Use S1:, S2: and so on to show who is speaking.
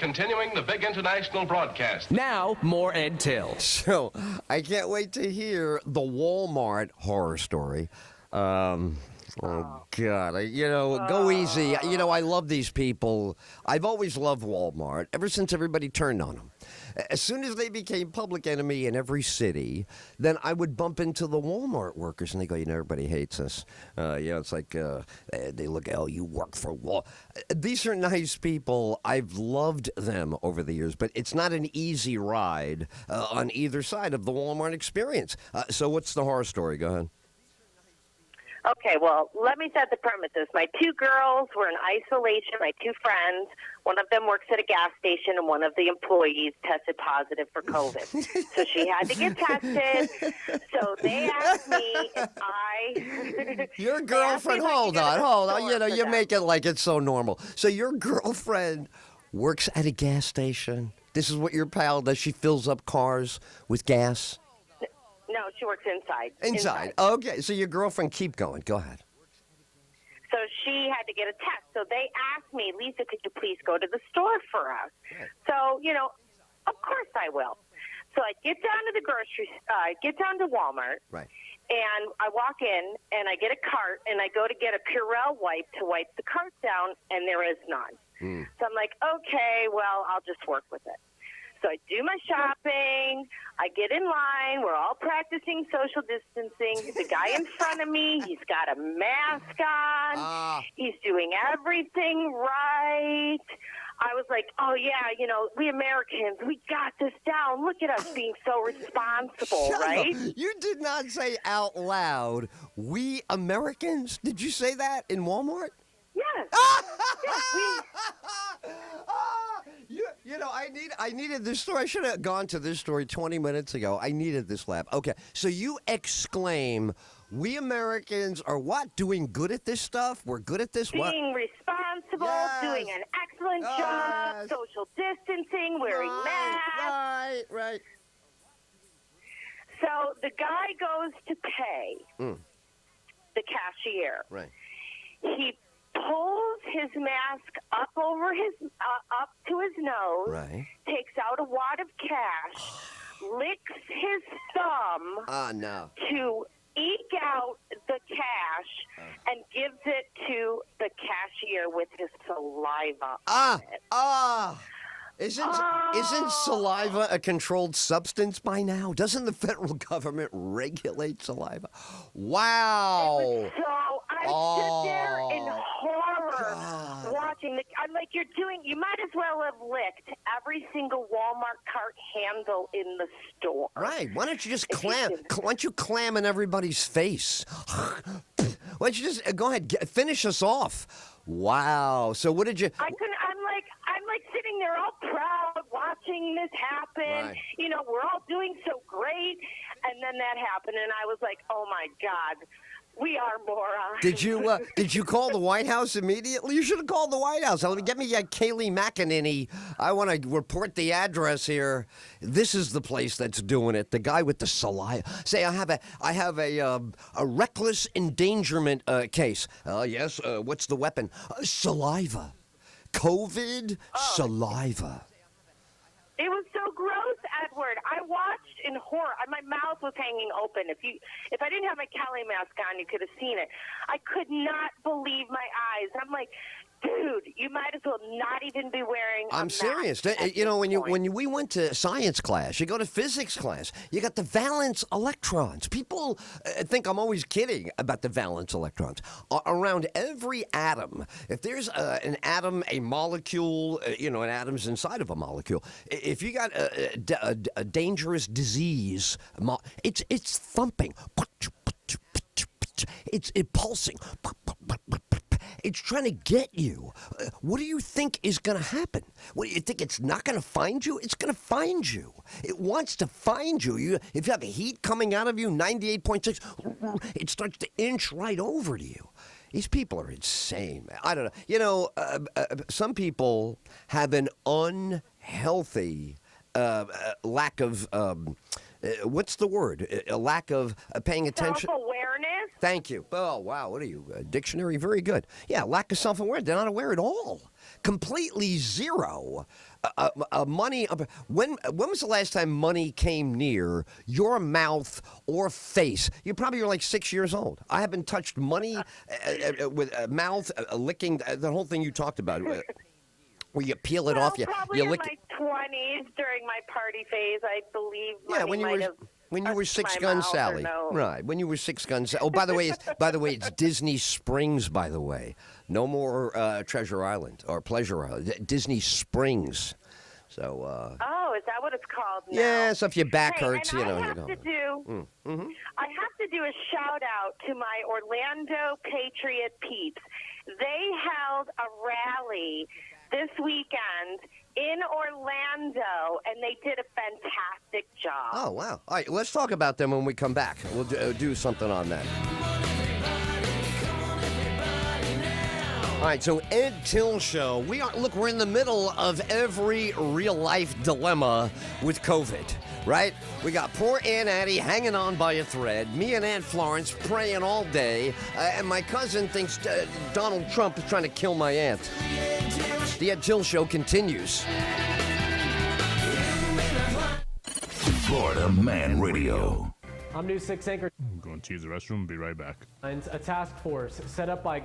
S1: continuing the big international broadcast.
S2: Now, more Ed Tyll.
S3: So, I can't wait to hear the Walmart horror story. Oh, God. Go easy. I love these people. I've always loved Walmart, ever since everybody turned on them. As soon as they became public enemy in every city, then I would bump into the Walmart workers, and they go, everybody hates us. It's like they look, you work for Wal. These are nice people. I've loved them over the years, but it's not an easy ride on either side of the Walmart experience. So what's the horror story? Go ahead.
S4: Okay, well, let me set the premises. My two girls were in isolation, my two friends. One of them works at a gas station, and one of the employees tested positive for COVID. So she had to get tested. So they asked me if I...
S3: Your girlfriend, hold on. You make it like it's so normal. So your girlfriend works at a gas station. This is what your pal does. She fills up cars with gas.
S4: No, she works inside.
S3: Inside. Okay, so your girlfriend, keep going. Go ahead.
S4: So she had to get a test. So they asked me, Lisa, could you please go to the store for us? Right. So, of course I will. So I get down to the get down to Walmart.
S3: Right.
S4: And I walk in, and I get a cart, and I go to get a Purell wipe to wipe the cart down, and there is none. So I'm like, okay, well, I'll just work with it. So I do my shopping, I get in line, we're all practicing social distancing. The guy in front of me, he's got a mask on, he's doing everything right. I was like, oh yeah, we Americans, we got this down. Look at us being so responsible, right?
S3: You did not say out loud, we Americans? Did you say that in Walmart?
S4: Yes.
S3: I needed this story. I should have gone to this story 20 minutes ago. I needed this laugh. Okay, so you exclaim, we Americans are what? Doing good at this stuff? We're good at this? What?
S4: Being responsible, doing an excellent job, social distancing, wearing masks.
S3: Right.
S4: So the guy goes to pay the cashier.
S3: Right.
S4: He pulls his mask up over up to his nose,
S3: right.
S4: Takes out a wad of cash, licks his thumb to eke out the cash, and gives it to the cashier with his saliva on it.
S3: Isn't saliva a controlled substance by now? Doesn't the federal government regulate saliva? Wow.
S4: So I stood there in horror watching. I'm like, you might as well have licked every single Walmart cart handle in the store.
S3: Right. Why don't you just clam? Why don't you clam in everybody's face? Why don't you just go ahead, finish us off? Wow. So what did you?
S4: I'm like sitting there all proud watching this happen.
S3: Right.
S4: We're all doing so great. And then that happened, and I was like, oh, my God, we are morons.
S3: Did you call the White House immediately? You should have called the White House. Get me Kayleigh McEnany. I want to report the address here. This is the place that's doing it. The guy with the saliva. Say, I have a reckless endangerment case. Yes. What's the weapon? Saliva. COVID saliva.
S4: It was so gross, Edward. I watched in horror. My mouth was hanging open. If I didn't have my Cali mask on, you could have seen it. I could not believe my eyes. I'm like, dude, you might as well not even be wearing a
S3: I'm
S4: mask
S3: serious. When we went to science class, you go to physics class, you got the valence electrons. People think I'm always kidding about the valence electrons. Around every atom, if there's an atom, a molecule, an atom's inside of a molecule. If you got a dangerous disease, it's thumping. It's pulsing. It's trying to get you. What do you think is going to happen? What do you think? It's not going to find you? It's going to find you. It wants to find you. If you have heat coming out of you, 98.6, it starts to inch right over to you. These people are insane, man. I don't know. Some people have an unhealthy lack of, what's the word? A lack of paying attention.
S4: Self-awareness. self-awareness.
S3: Thank you. Oh, wow. What are you? Dictionary? Very good. Yeah, lack of self-awareness. They're not aware at all. Completely zero. Money. When was the last time money came near your mouth or face? You probably were like 6 years old. I haven't touched money with mouth, licking, the whole thing you talked about. Where you peel it off,
S4: probably
S3: you
S4: in
S3: lick
S4: my 20s during my party phase, I believe.
S3: Yeah, when you were Six Gun Sally, right? When you were Six Guns. Oh, by the way, it's Disney Springs. By the way, no more Treasure Island or Pleasure Island. Disney Springs. So.
S4: Oh, is that what it's called now?
S3: Yeah. So if your back hurts,
S4: and
S3: you know.
S4: I have to do a shout out to my Orlando Patriot peeps. They held a rally this weekend in Orlando, and they did a fantastic job.
S3: Oh, wow. All right, let's talk about them when we come back. We'll do something on that. All right, so Ed Tyll Show. We're in the middle of every real-life dilemma with COVID, right? We got poor Aunt Addie hanging on by a thread, me and Aunt Florence praying all day, and my cousin thinks Donald Trump is trying to kill my aunt. The Ed Tyll Show continues.
S2: Florida Man Radio.
S5: I'm News 6 anchor.
S6: I'm going to use the restroom and be right back.
S5: A task force set up by